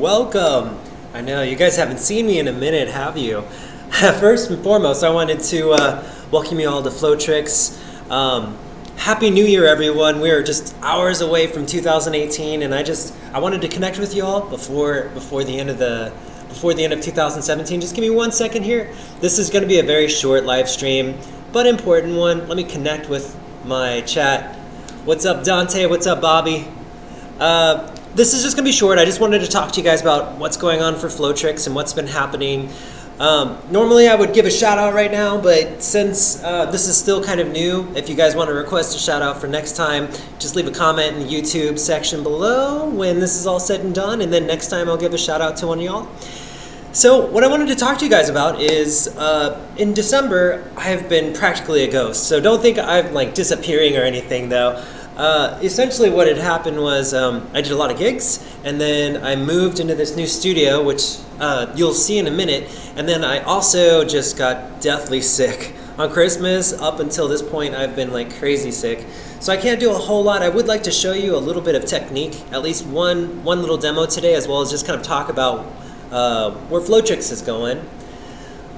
welcome. I know you guys haven't seen me in a minute, have you? First and foremost, I wanted to welcome you all to Flowtricks. Happy New Year, everyone. We are just hours away from 2018, and I wanted to connect with you all before the end of 2017. Just give me 1 second here. This is going to be a very short live stream, but important one. Let me connect with my chat. What's up, Dante? What's up, Bobby? This is just going to be short. I just wanted to talk to you guys about what's going on for Flowtricks and what's been happening. Normally I would give a shout out right now, but since this is still kind of new, if you guys want to request a shout out for next time, just leave a comment in the YouTube section below when this is all said and done, and then next time I'll give a shout out to one of y'all. So what I wanted to talk to you guys about is in December I have been practically a ghost. So don't think I'm like disappearing or anything though. Essentially what had happened was I did a lot of gigs, and then I moved into this new studio, which you'll see in a minute, and then I also just got deathly sick. On Christmas, up until this point, I've been like crazy sick. So I can't do a whole lot. I would like to show you a little bit of technique, at least one little demo today, as well as just kind of talk about where Flowtricks is going.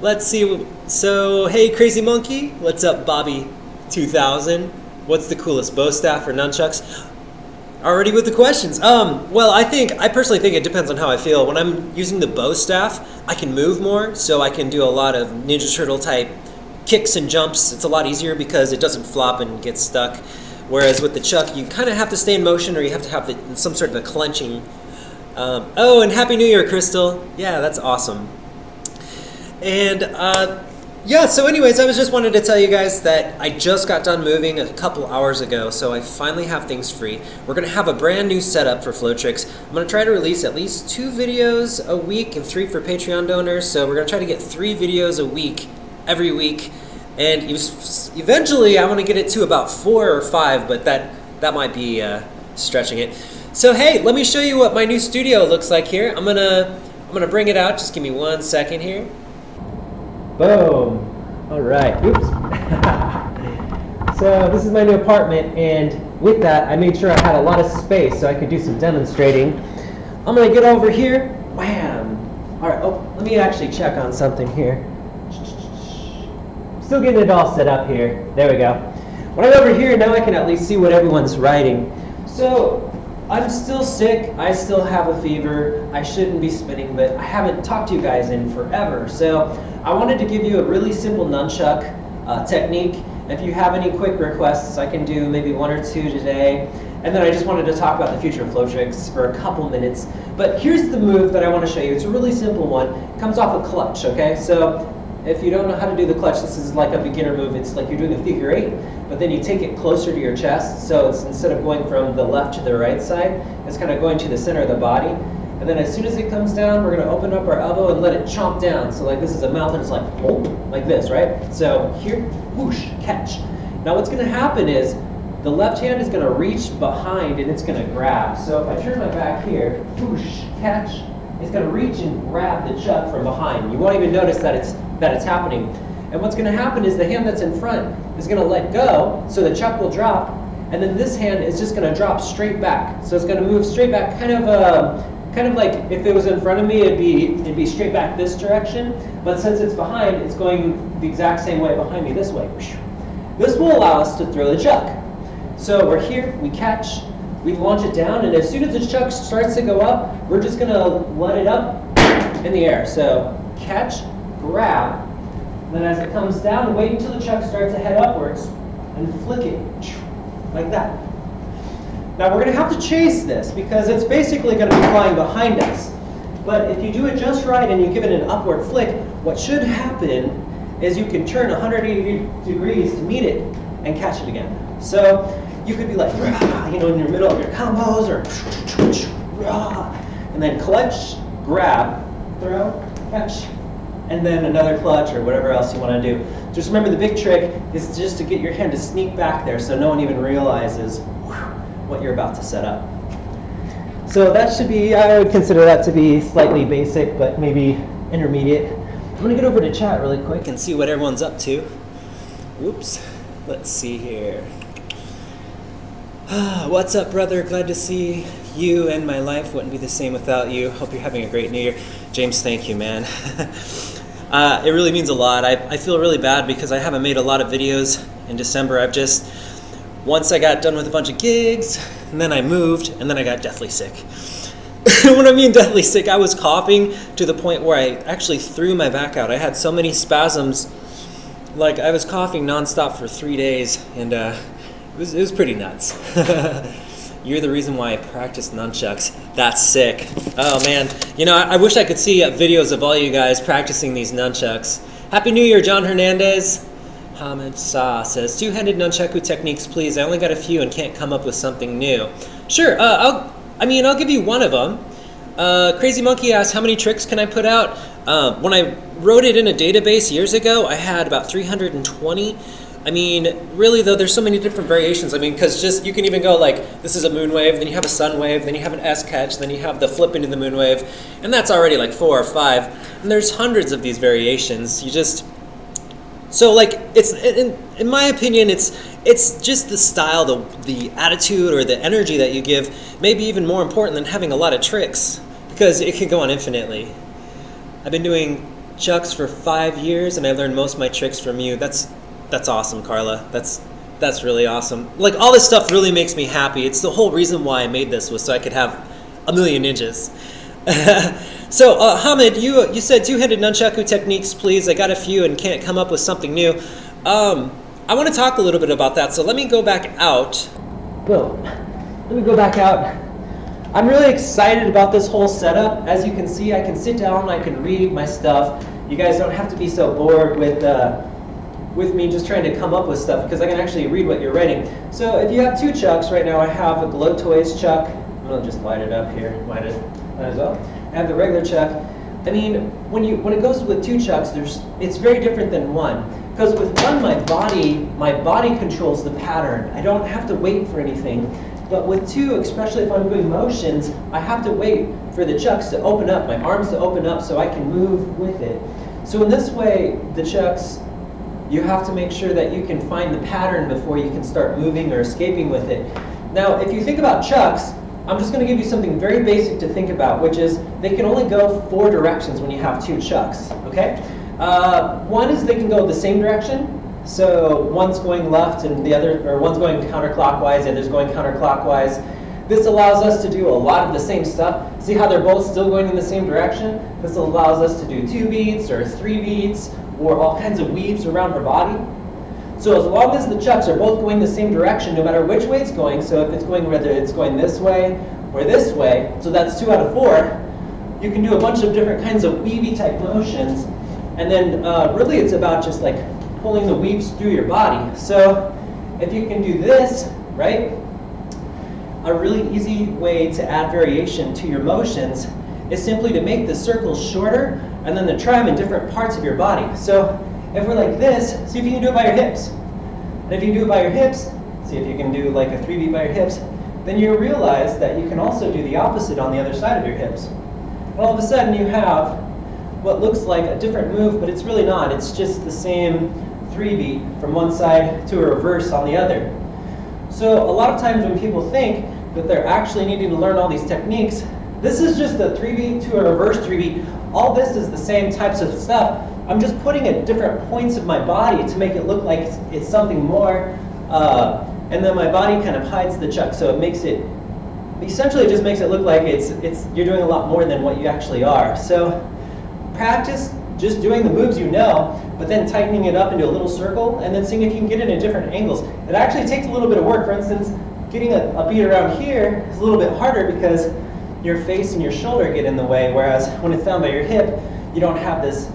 Let's see. So, hey, Crazy Monkey. What's up, Bobby 2000? What's the coolest, bow staff or nunchucks? Already with the questions. Well, I personally think it depends on how I feel. When I'm using the bow staff, I can move more, so I can do a lot of Ninja Turtle type kicks and jumps. It's a lot easier because it doesn't flop and get stuck. Whereas with the chuck, you kind of have to stay in motion, or you have to have some sort of a clenching. Oh, and Happy New Year, Crystal. Yeah, that's awesome. And yeah, so anyways, I was just wanted to tell you guys that I just got done moving a couple hours ago, so I finally have things free. We're going to have a brand new setup for Flowtricks. I'm going to try to release at least 2 videos a week and 3 for Patreon donors, so we're going to try to get 3 videos a week, every week, and eventually I want to get it to about 4 or 5, but that might be stretching it. So hey, let me show you what my new studio looks like here. I'm gonna bring it out, just give me 1 second here. Boom. All right. Oops. So this is my new apartment, and with that, I made sure I had a lot of space so I could do some demonstrating. I'm going to get over here. Wham. All right. Oh, let me actually check on something here. Still getting it all set up here. There we go. When I'm over here, now I can at least see what everyone's writing. So I'm still sick. I still have a fever. I shouldn't be spinning, but I haven't talked to you guys in forever. So I wanted to give you a really simple nunchuck technique. If you have any quick requests, I can do maybe 1 or 2 today. And then I just wanted to talk about the future of Flowtricks for a couple minutes. But here's the move that I want to show you. It's a really simple one. It comes off a clutch, okay? So if you don't know how to do the clutch, this is like a beginner move. It's like you're doing a figure 8, but then you take it closer to your chest. So it's instead of going from the left to the right side, it's kind of going to the center of the body. And then as soon as it comes down, we're going to open up our elbow and let it chomp down. So like this is a mouth, and it's like, oh, like this, right? So here, whoosh, catch. Now what's going to happen is the left hand is going to reach behind and it's going to grab. So if I turn my back here, whoosh, catch, it's going to reach and grab the chuck from behind. You won't even notice that it's happening. And what's going to happen is the hand that's in front is going to let go, so the chuck will drop, and then this hand is just going to drop straight back. So it's going to move straight back, kind of like if it was in front of me, it'd be straight back this direction. But since it's behind, it's going the exact same way behind me, this way. This will allow us to throw the chuck. So we're here, we catch, we launch it down, and as soon as the chuck starts to go up, we're just going to let it up in the air. So catch, grab, then as it comes down, wait until the chuck starts to head upwards, and flick it like that. Now we're going to have to chase this because it's basically going to be flying behind us. But if you do it just right and you give it an upward flick, what should happen is you can turn 180 degrees to meet it and catch it again. So you could be like, you know, in your middle of your combos, or and then clutch, grab, throw, catch, and then another clutch or whatever else you want to do. Just remember, the big trick is just to get your hand to sneak back there so no one even realizes what you're about to set up. So that should be, I would consider that to be slightly basic, but maybe intermediate. I'm going to get over to chat really quick and see what everyone's up to. Whoops. Let's see here. What's up, brother? Glad to see you, and my life wouldn't be the same without you. Hope you're having a great New Year. James, thank you, man. It really means a lot. I feel really bad because I haven't made a lot of videos in December. Once I got done with a bunch of gigs, and then I moved, and then I got deathly sick. When I mean deathly sick, I was coughing to the point where I actually threw my back out. I had so many spasms, like I was coughing nonstop for 3 days, and it was pretty nuts. You're the reason why I practice nunchucks. That's sick. Oh man, you know, I wish I could see videos of all you guys practicing these nunchucks. Happy New Year, John Hernandez. Hamid Sa says, two-handed nunchaku techniques, please. I only got a few and can't come up with something new. Sure, I'll give you one of them. Crazy Monkey asked, how many tricks can I put out? When I wrote it in a database years ago, I had about 320. I mean, really though, there's so many different variations. I mean, because just, you can even go like, this is a moon wave, then you have a sun wave, then you have an S-catch, then you have the flip into the moon wave, and that's already like 4 or 5. And there's hundreds of these variations. So like, it's, in my opinion, it's just the style, the attitude, or the energy that you give, maybe even more important than having a lot of tricks, because it can go on infinitely. I've been doing chucks for 5 years, and I learned most of my tricks from you. That's awesome, Carla. That's really awesome. Like, all this stuff really makes me happy. It's the whole reason why I made this, was so I could have a million ninjas. So, Hamid, you said two-handed nunchaku techniques, please. I got a few and can't come up with something new. I want to talk a little bit about that, so let me go back out. Boom. Let me go back out. I'm really excited about this whole setup. As you can see, I can sit down, I can read my stuff. You guys don't have to be so bored with me just trying to come up with stuff, because I can actually read what you're writing. So if you have two chucks, right now I have a Glow Toys chuck. I'm going to just light it up here. Might as well. I have the regular chuck. I mean, when it goes with two chucks, it's very different than one. Because with one, my body controls the pattern. I don't have to wait for anything. But with two, especially if I'm doing motions, I have to wait for the chucks to open up, my arms to open up, so I can move with it. So in this way, the chucks, you have to make sure that you can find the pattern before you can start moving or escaping with it. Now, if you think about chucks, I'm just going to give you something very basic to think about, which is they can only go 4 directions when you have two chucks, okay? One is they can go the same direction. So one's going left and the other, or one's going counterclockwise, the other's going counterclockwise. This allows us to do a lot of the same stuff. See how they're both still going in the same direction? This allows us to do 2 beats or 3 beats or all kinds of weaves around our body. So as long as the chucks are both going the same direction, no matter which way it's going, so if it's going, whether it's going this way or this way, so that's 2 out of 4, you can do a bunch of different kinds of weavy type motions. And then really it's about just like pulling the weaves through your body. So if you can do this, right? A really easy way to add variation to your motions is simply to make the circles shorter and then to try them in different parts of your body. So if we're like this, see if you can do it by your hips. And if you do it by your hips, see if you can do like a 3 beat by your hips, then you realize that you can also do the opposite on the other side of your hips. And all of a sudden you have what looks like a different move, but it's really not. It's just the same 3 beat from one side to a reverse on the other. So a lot of times when people think that they're actually needing to learn all these techniques, this is just a 3 beat to a reverse 3 beat. All this is the same types of stuff. I'm just putting it at different points of my body to make it look like it's something more, and then my body kind of hides the chuck, so it makes it, essentially it just makes it look like you're doing a lot more than what you actually are. So practice just doing the moves you know, but then tightening it up into a little circle, and then seeing if you can get it in different angles. It actually takes a little bit of work. For instance, getting a beat around here is a little bit harder because your face and your shoulder get in the way, whereas when it's down by your hip, you don't have this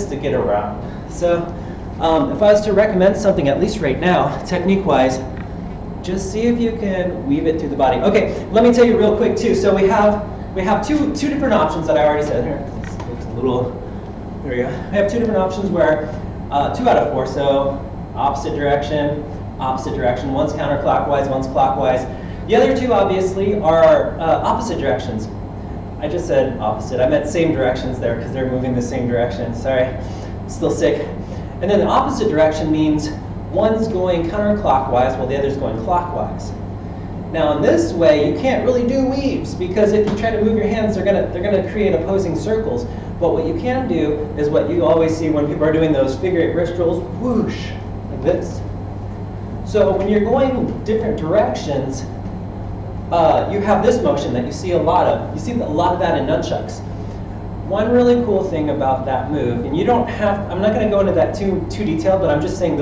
to get around. So if I was to recommend something, at least right now, technique-wise, just see if you can weave it through the body. Okay, let me tell you real quick too. So we have two different options that I already said here. It's a little, there we go. We have 2 different options where 2 out of 4. So opposite direction. One's counterclockwise, one's clockwise. The other 2 obviously are opposite directions. I just said opposite. I meant same directions there because they're moving the same direction. Sorry, I'm still sick. And then the opposite direction means one's going counterclockwise while the other's going clockwise. Now in this way, you can't really do weaves because if you try to move your hands, they're gonna create opposing circles. But what you can do is what you always see when people are doing those figure eight wrist rolls, whoosh, like this. So when you're going different directions, you have this motion that you see a lot of. You see a lot of that in nunchucks. One really cool thing about that move, and you don't have, I'm not going to go into that too detailed, but I'm just saying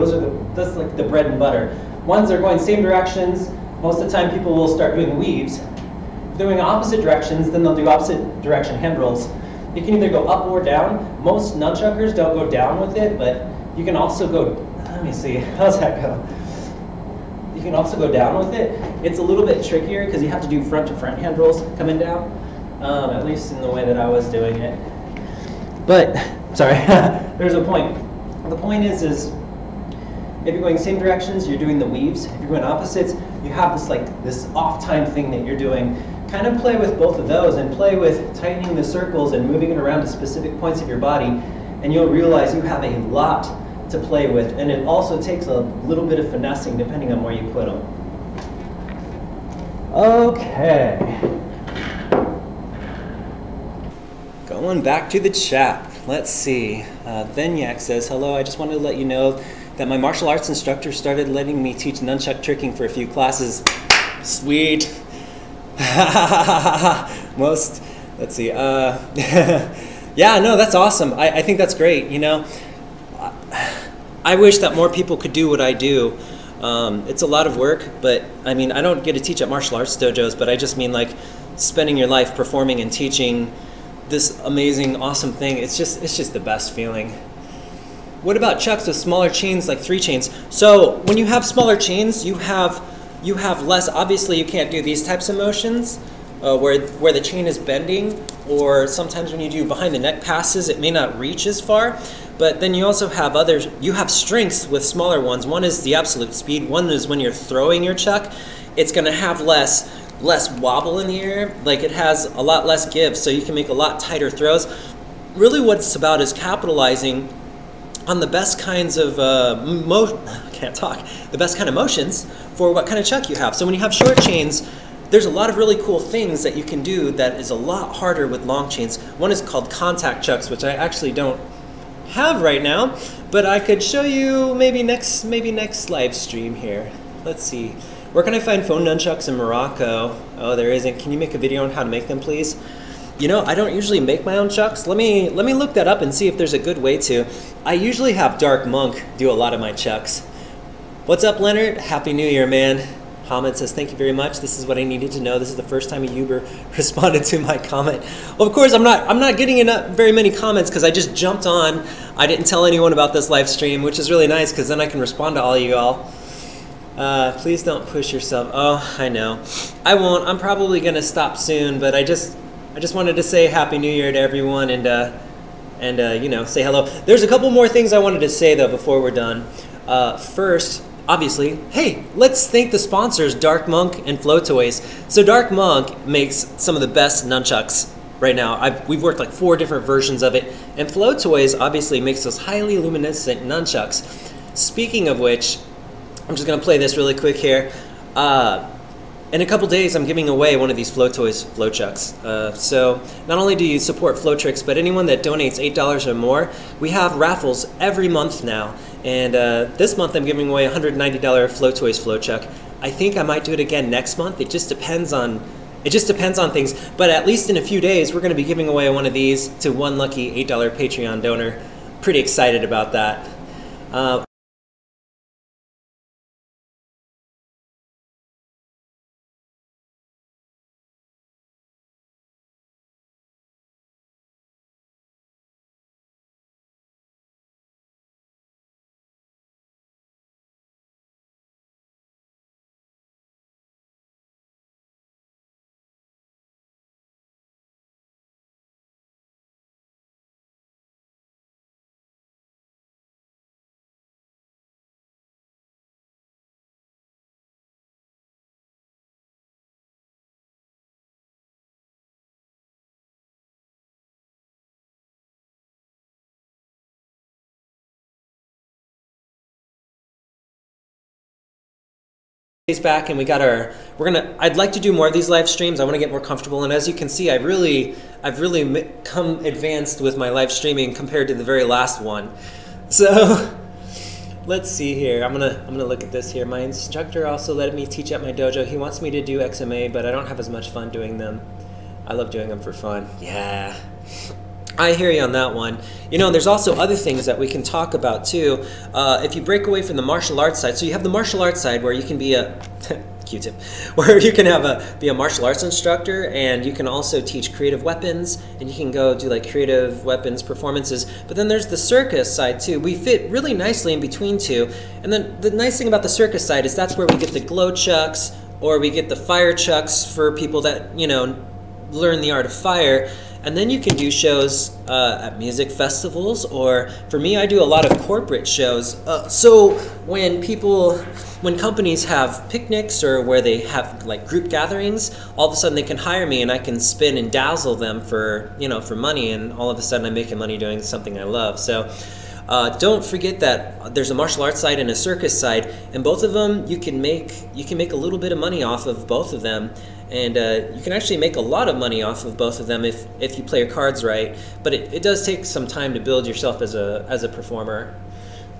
that's like the bread and butter. Ones are going same directions. Most of the time people will start doing weaves. If they're going opposite directions, then they'll do opposite direction hand rolls. You can either go up or down. Most nunchuckers don't go down with it, but you can also go, let me see, how's that go? You can also go down with it. It's a little bit trickier because you have to do front to front hand rolls coming down, at least in the way that I was doing it. But, sorry, there's a point. The point is if you're going same directions, you're doing the weaves. If you're going opposites, you have this off time thing that you're doing. Kind of play with both of those and play with tightening the circles and moving it around to specific points of your body, and you'll realize you have a lot to play with, and it also takes a little bit of finessing depending on where you put them. Okay. Going back to the chat. Let's see. Venyak says, hello, I just wanted to let you know that my martial arts instructor started letting me teach nunchuck tricking for a few classes. Sweet. Let's see. Yeah, no, that's awesome. I think that's great, you know. I wish that more people could do what I do. It's a lot of work, but I mean, I don't get to teach at martial arts dojos, but I just mean like spending your life performing and teaching this amazing, awesome thing. It's just the best feeling. What about chucks with smaller chains like 3 chains? So when you have smaller chains, you have less. Obviously, you can't do these types of motions where the chain is bending, or sometimes when you do behind the neck passes, it may not reach as far. But then you also have others. You have strengths with smaller ones. One is the absolute speed. One is when you're throwing your chuck, it's going to have less wobble in the air. Like it has a lot less give, so you can make a lot tighter throws. Really, what it's about is capitalizing on the best kinds of the best kind of motions for what kind of chuck you have. So when you have short chains, there's a lot of really cool things that you can do that is a lot harder with long chains. One is called contact chucks, which I actually don't have right now, but I could show you maybe next live stream here. Let's see. Where can I find phone nunchucks in Morocco? Oh, there isn't. Can you make a video on how to make them, please? You know, I don't usually make my own chucks. Let me look that up and see if there's a good way to. I usually have Dark Monk do a lot of my chucks. What's up, Leonard? Happy New Year, man. Hamid says, thank you very much. This is what I needed to know. This is the first time a Uber responded to my comment. Well, of course, I'm not getting very many comments because I just jumped on. I didn't tell anyone about this live stream, which is really nice because then I can respond to all of you all. Please don't push yourself. Oh, I know. I won't. I'm probably going to stop soon, but I just wanted to say Happy New Year to everyone and you know, say hello. There's a couple more things I wanted to say, though, before we're done. First, obviously, hey, let's thank the sponsors, Dark Monk and Flow Toys. So Dark Monk makes some of the best nunchucks right now. We've worked like 4 different versions of it. And Flow Toys obviously makes those highly luminescent nunchucks. Speaking of which, I'm just going to play this really quick here. In a couple days, I'm giving away one of these Flow Toys Flow Chucks. So not only do you support Flowtricks, but anyone that donates $8 or more, we have raffles every month now. And this month, I'm giving away a $190 Flow Toys Flow Chuck. I think I might do it again next month. It just depends on things. But at least in a few days, we're going to be giving away one of these to one lucky $8 Patreon donor. Pretty excited about that. He's back, and we got our. I'd like to do more of these live streams. I want to get more comfortable, and as you can see, I've really come advanced with my live streaming compared to the very last one. So let's see here. I'm gonna look at this here. My instructor also let me teach at my dojo. He wants me to do XMA, but I don't have as much fun doing them. I love doing them for fun. Yeah. I hear you on that one. You know, there's also other things that we can talk about too. If you break away from the martial arts side, so you have the martial arts side where you can be a Q-tip, where you can be a martial arts instructor, and you can also teach creative weapons, and you can go do like creative weapons performances. But then there's the circus side too. We fit really nicely in between two. And then the nice thing about the circus side is that's where we get the glow chucks, or we get the fire chucks for people that, you know, learn the art of fire. And then you can do shows at music festivals, or for me, I do a lot of corporate shows. So when companies have picnics or where they have like group gatherings, all of a sudden they can hire me and I can spin and dazzle them for, you know, for money, and all of a sudden I'm making money doing something I love. So don't forget that there's a martial arts side and a circus side, and both of them you can make a little bit of money off of both of them. And you can actually make a lot of money off of both of them if you play your cards right. But it does take some time to build yourself as a performer.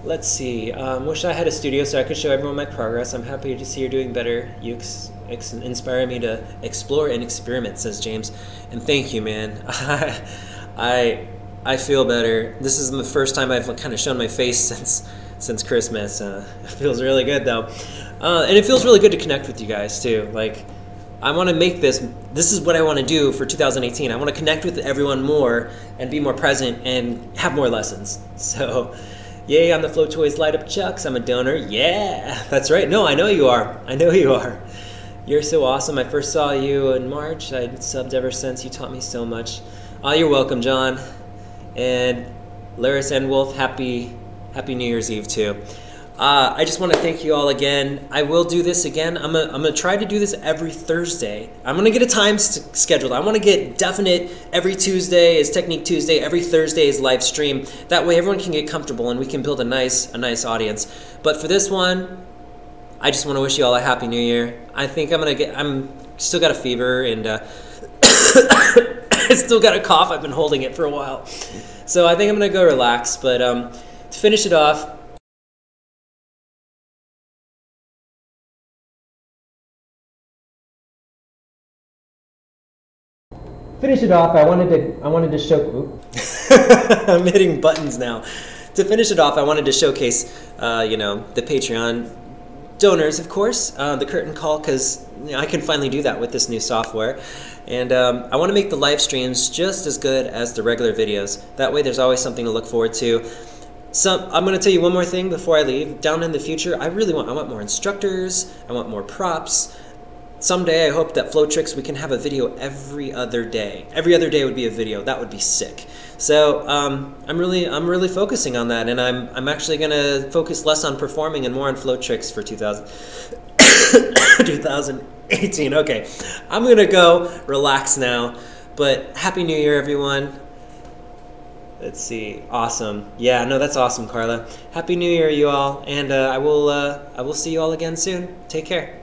Let's see. Wish I had a studio so I could show everyone my progress. I'm happy to see you're doing better. You inspire me to explore and experiment, says James. And thank you, man. I feel better. This is the first time I've kind of shown my face since Christmas. It feels really good though, and it feels really good to connect with you guys too. Like, I want to make this is what I want to do for 2018. I want to connect with everyone more and be more present and have more lessons. So, yay on the Flow Toys Light Up Chucks. I'm a donor. Yeah, that's right. No, I know you are. I know you are. You're so awesome. I first saw you in March. I've subbed ever since. You taught me so much. Oh, you're welcome, John. And Laris and Wolf, happy New Year's Eve too. I just want to thank you all again. I will do this again. I'm gonna try to do this every Thursday. I'm gonna get a time scheduled. I want to get definite. Every Tuesday is Technique Tuesday. Every Thursday is live stream. That way everyone can get comfortable and we can build a nice audience. But for this one, I just want to wish you all a happy New Year. I think I'm still got a fever, and I still got a cough. I've been holding it for a while, so I think I'm gonna go relax. But to finish it off. I wanted to show. I'm hitting buttons now. To finish it off, I wanted to showcase, you know, the Patreon donors, of course, the curtain call, because you know, I can finally do that with this new software, and I want to make the live streams just as good as the regular videos. That way, there's always something to look forward to. I'm going to tell you one more thing before I leave. Down in the future, I want more instructors. I want more props. Someday I hope that Flowtricks, we can have a video every other day. Every other day would be a video. That would be sick. So I'm really focusing on that, and I'm actually gonna focus less on performing and more on Flowtricks for 2018. Okay, I'm gonna go relax now. But Happy New Year, everyone. Let's see. Awesome. Yeah, no, that's awesome, Carla. Happy New Year, you all, and I will see you all again soon. Take care.